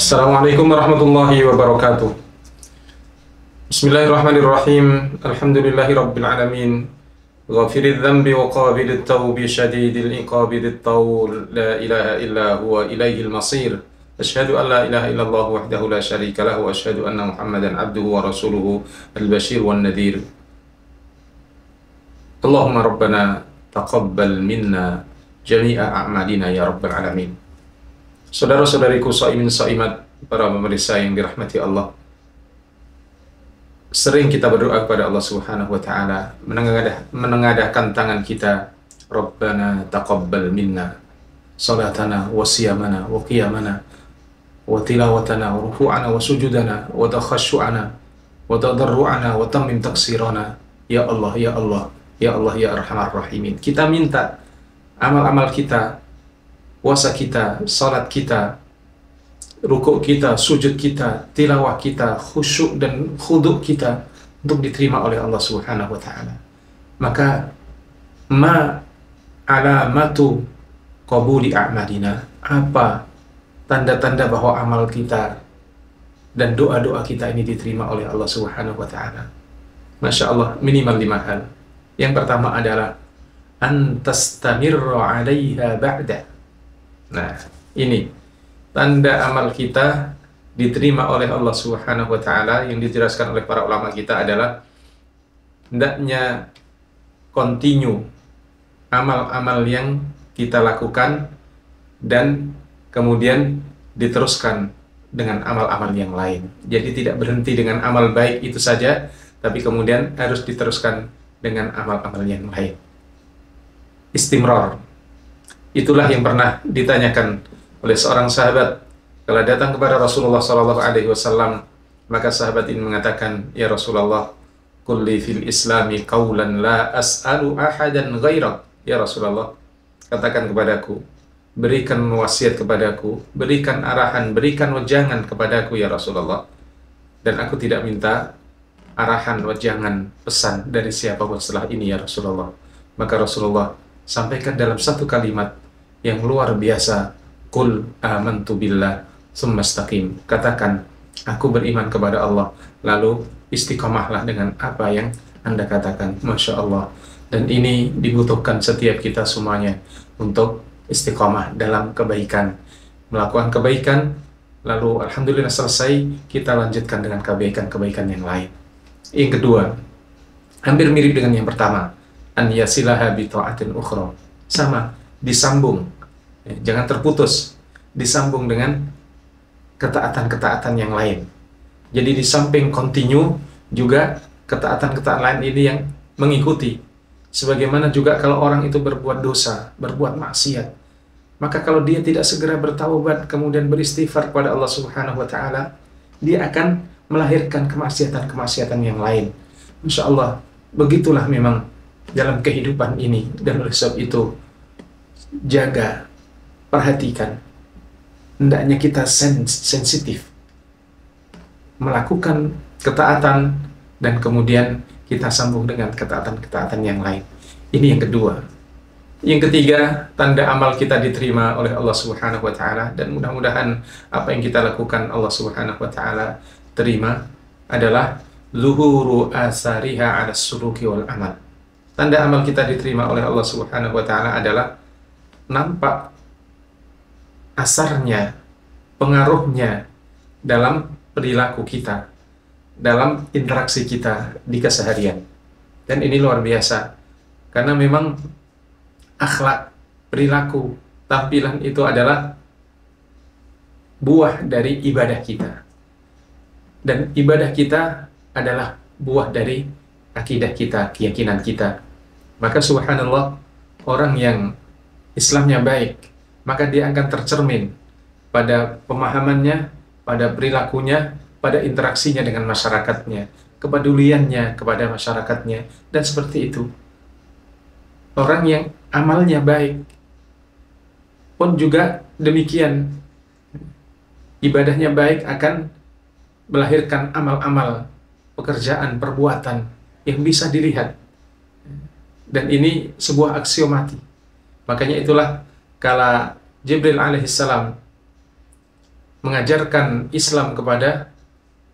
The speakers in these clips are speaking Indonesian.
Assalamualaikum warahmatullahi wabarakatuh. Bismillahirrahmanirrahim. Alhamdulillahi rabbil alamin. Ghafiridz dzambi wa qabilit taubi syadidil iqabi dzit taul. La ilaha illa huwa ilaihil masir. Asyhadu an la ilaha illallah wahdahu la syarika lahu wa asyhadu anna Muhammadan abduhu wa rasuluhu al-basyir wan nadhir. Allahumma rabbana taqabbal minna jami'a a'malina ya rabbal alamin. Saudara-saudariku shaimin shaimat, para pemirsa yang dirahmati Allah, sering kita berdoa kepada Allah Subhanahu wa taala, menengadahkan tangan kita, Rabbana taqabbal minna salatana wa siyamana wa qiyamana wa tilawatana wa ruku'ana wa sujudana wa takhashu'ana wa tadarru'ana wa tammim taksirana. Ya Allah, ya Allah, ya Allah, ya Arhamar Rahimin. Kita minta amal-amal kita, puasa kita, salat kita, rukuk kita, sujud kita, tilawah kita, khusyuk dan khuduk kita untuk diterima oleh Allah Subhanahu wa taala. Maka ma alamatu qabuli a'malina, apa tanda-tanda bahwa amal kita dan doa-doa kita ini diterima oleh Allah Subhanahu wa taala? Masya Allah, minimal 5 hal. Yang pertama adalah antastamirra 'alaiha ba'da. Nah, ini tanda amal kita diterima oleh Allah Subhanahu wa taala yang dijelaskan oleh para ulama kita adalah hendaknya continue amal-amal yang kita lakukan dan kemudian diteruskan dengan amal-amal yang lain. Jadi tidak berhenti dengan amal baik itu saja, tapi kemudian harus diteruskan dengan amal-amal yang lain. Istimrar. Itulah yang pernah ditanyakan oleh seorang sahabat kalau datang kepada Rasulullah SAW. Maka sahabat ini mengatakan, ya Rasulullah, kulli fil islami qawlan la as'alu ahadan ghairak. Ya Rasulullah, katakan kepadaku, berikan wasiat kepadaku, berikan arahan, berikan wejangan kepadaku ya Rasulullah, dan aku tidak minta arahan, wejangan, pesan dari siapapun setelah ini ya Rasulullah. Maka Rasulullah sampaikan dalam satu kalimat yang luar biasa, qul amantu billah tsumma istaqim. Katakan, aku beriman kepada Allah, lalu istiqomahlah dengan apa yang Anda katakan. Masya Allah. Dan ini dibutuhkan setiap kita semuanya untuk istiqomah dalam kebaikan, melakukan kebaikan, lalu alhamdulillah selesai, kita lanjutkan dengan kebaikan-kebaikan yang lain. Yang kedua, hampir mirip dengan yang pertama, an yasilaha bi ta'atin ukhra. Sama, disambung, jangan terputus, disambung dengan ketaatan-ketaatan yang lain. Jadi di samping continue juga ketaatan-ketaatan lain ini yang mengikuti. Sebagaimana juga kalau orang itu berbuat dosa, berbuat maksiat, maka kalau dia tidak segera bertaubat kemudian beristighfar kepada Allah Subhanahu wa taala, dia akan melahirkan kemaksiatan-kemaksiatan yang lain. Insya Allah, begitulah memang dalam kehidupan ini. Dan oleh sebab itu, jaga, perhatikan, hendaknya kita sensitif melakukan ketaatan dan kemudian kita sambung dengan ketaatan-ketaatan yang lain. Ini yang kedua. Yang ketiga, tanda amal kita diterima oleh Allah Subhanahu wa taala, dan mudah-mudahan apa yang kita lakukan Allah Subhanahu wa taala terima, adalah luhuru asariha 'ala suluki wal amal. Tanda amal kita diterima oleh Allah Subhanahu wa taala adalah nampak asarnya, pengaruhnya dalam perilaku kita, dalam interaksi kita di keseharian. Dan ini luar biasa, karena memang akhlak, perilaku, tampilan itu adalah buah dari ibadah kita. Dan ibadah kita adalah buah dari akidah kita, keyakinan kita. Maka subhanallah, orang yang Islamnya baik, maka dia akan tercermin pada pemahamannya, pada perilakunya, pada interaksinya dengan masyarakatnya, kepeduliannya kepada masyarakatnya, dan seperti itu. Orang yang amalnya baik pun juga demikian. Ibadahnya baik akan melahirkan amal-amal, pekerjaan, perbuatan yang bisa dilihat. Dan ini sebuah aksiomati. Makanya itulah kala Jibril alaihissalam mengajarkan Islam kepada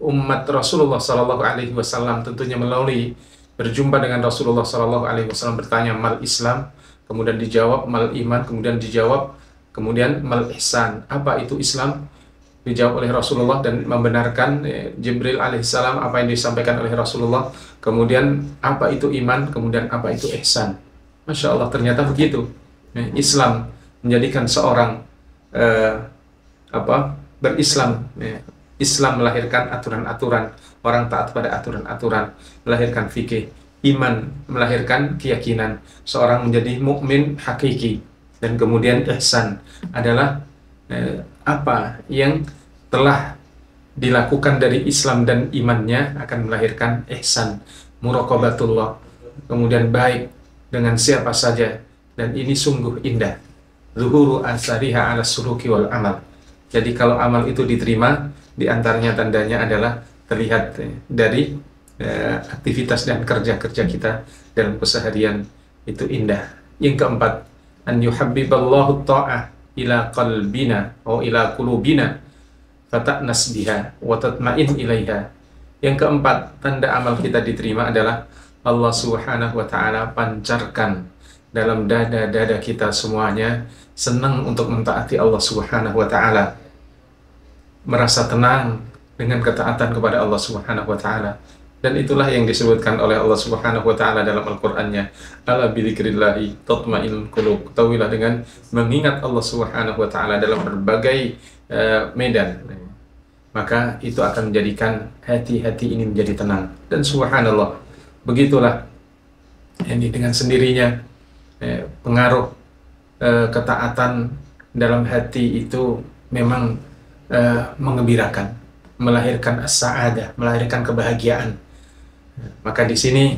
umat Rasulullah Sallallahu Alaihi Wasallam, tentunya melalui berjumpa dengan Rasulullah Sallallahu Alaihi Wasallam, bertanya mal Islam, kemudian dijawab mal iman, kemudian mal ihsan. Apa itu Islam? Dijawab oleh Rasulullah dan membenarkan Jibril alaihissalam apa yang disampaikan oleh Rasulullah. Kemudian apa itu iman, kemudian apa itu ihsan. Masya Allah, ternyata begitu. Islam menjadikan seorang berislam. Islam melahirkan aturan-aturan, orang taat pada aturan-aturan, melahirkan fikih. Iman melahirkan keyakinan, seorang menjadi mukmin hakiki. Dan kemudian ihsan adalah apa yang telah dilakukan dari Islam dan imannya akan melahirkan ihsan, muraqabatullah, kemudian baik dengan siapa saja, dan ini sungguh indah. Zuhuru asariha ala suluki wal amal. Jadi kalau amal itu diterima, di antaranya tandanya adalah terlihat dari aktivitas dan kerja-kerja kita dalam keseharian itu indah. Yang keempat, an yuhabbiballahu ta'ah ila qalbina atau ila qulubina fata'nas biha wa tatma'in ilaiha. Yang keempat, tanda amal kita diterima adalah Allah Subhanahu wa taala pancarkan dalam dada-dada kita semuanya senang untuk mentaati Allah Subhanahu wa taala, merasa tenang dengan ketaatan kepada Allah Subhanahu wa taala. Dan itulah yang disebutkan oleh Allah Subhanahu wa taala dalam Al-Qur'annya, ala bidzikrillahi tatma'innul qulub. Ketahuilah dengan mengingat Allah Subhanahu wa taala dalam berbagai medan, maka itu akan menjadikan hati-hati ini menjadi tenang. Dan subhanallah, begitulah ini dengan sendirinya pengaruh ketaatan dalam hati itu memang mengembirakan, melahirkan as-sa'adah, melahirkan kebahagiaan. Maka di sini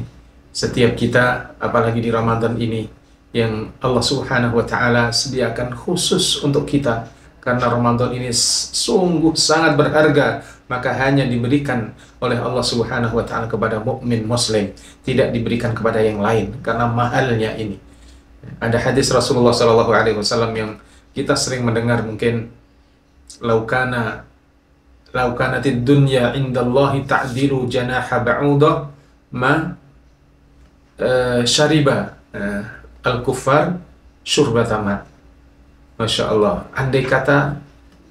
setiap kita, apalagi di Ramadan ini yang Allah Subhanahu wa taala sediakan khusus untuk kita, karena Ramadan ini sungguh sangat berharga, maka hanya diberikan oleh Allah Subhanahu wa taala kepada mukmin muslim, tidak diberikan kepada yang lain karena mahalnya ini. Ada hadis Rasulullah sallallahu alaihi wasallam yang kita sering mendengar, mungkin laukanatid dunya indallahi ta'dilu janaha ba'udah ma syariba al-kuffar syurbatama. Masya Allah, andai kata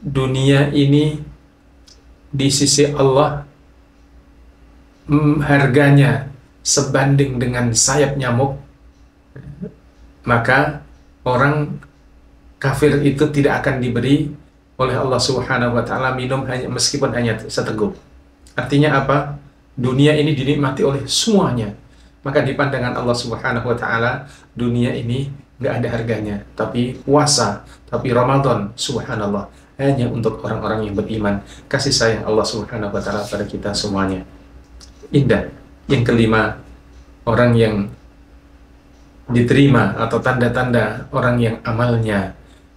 dunia ini di sisi Allah harganya sebanding dengan sayap nyamuk, maka orang kafir itu tidak akan diberi oleh Allah Subhanahu wa taala minum hanya meskipun hanya seteguk. Artinya apa? Dunia ini dinikmati oleh semuanya. Maka di pandangan Allah Subhanahu wa taala dunia ini nggak ada harganya. Tapi puasa, tapi Ramadan, subhanallah, hanya untuk orang-orang yang beriman. Kasih sayang Allah Subhanahu wa taala pada kita semuanya. Indah. Yang kelima, orang yang diterima atau tanda-tanda orang yang amalnya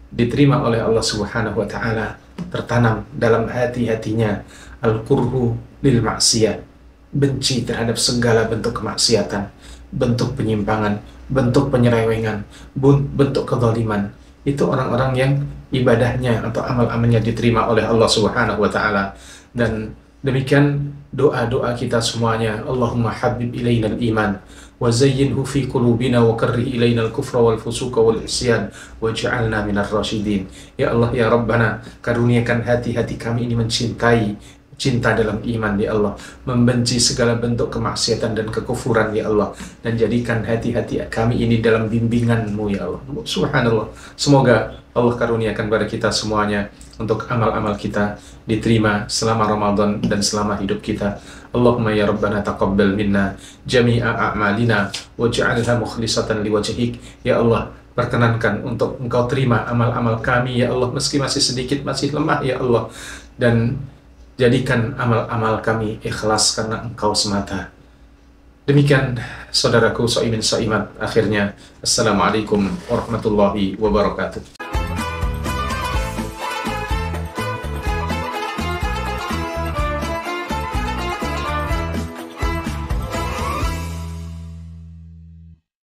diterima oleh Allah Subhanahu wa taala, tertanam dalam hati-hatinya al-kurhu lil maksiyah, benci terhadap segala bentuk kemaksiatan, bentuk penyimpangan, bentuk penyelewengan, bentuk kezaliman. Itu orang-orang yang ibadahnya atau amal-amalnya diterima oleh Allah Subhanahu wa taala. Dan demikian doa-doa kita semuanya. Allahumma habib ilainal iman wa zayyinhu fi qulubina wa karrih ilainal kufra wal fusuqa wal isyan waj'alna minar rasyidin. Ya Allah, ya Rabbana, karuniakan hati-hati kami ini mencintai, cinta dalam iman ya Allah, membenci segala bentuk kemaksiatan dan kekufuran ya Allah, dan jadikan hati-hati kami ini dalam bimbingan-Mu ya Allah. Subhanallah, semoga Allah karuniakan pada kita semuanya untuk amal-amal kita diterima selama Ramadan dan selama hidup kita. Allahumma ya Rabbana taqabbal minna jami'a a'malina waj'alha mukhlisatan liwajhik. Ya Allah, perkenankan untuk Engkau terima amal-amal kami ya Allah, meski masih sedikit, masih lemah ya Allah, dan jadikan amal-amal kami ikhlas karena Engkau semata. Demikian saudaraku soimin soimat, akhirnya Assalamualaikum warahmatullahi wabarakatuh.